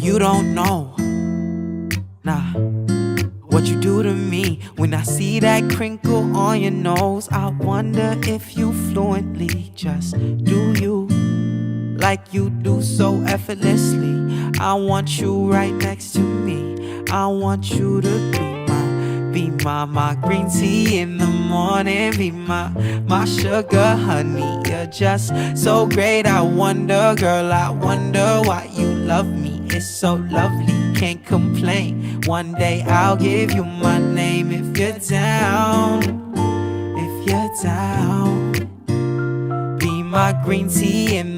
you don't know, nah, what you do to me. When I see that crinkle on your nose, I wonder if you fluently just do you, like you do so effortlessly. I want you right next to me. I want you to be my green tea in the morning. Be my sugar honey. You're just so great. I wonder, girl, I wonder why you love me. It's so lovely, can't complain. One day I'll give you my name if you're down. If you're down, be my green tea in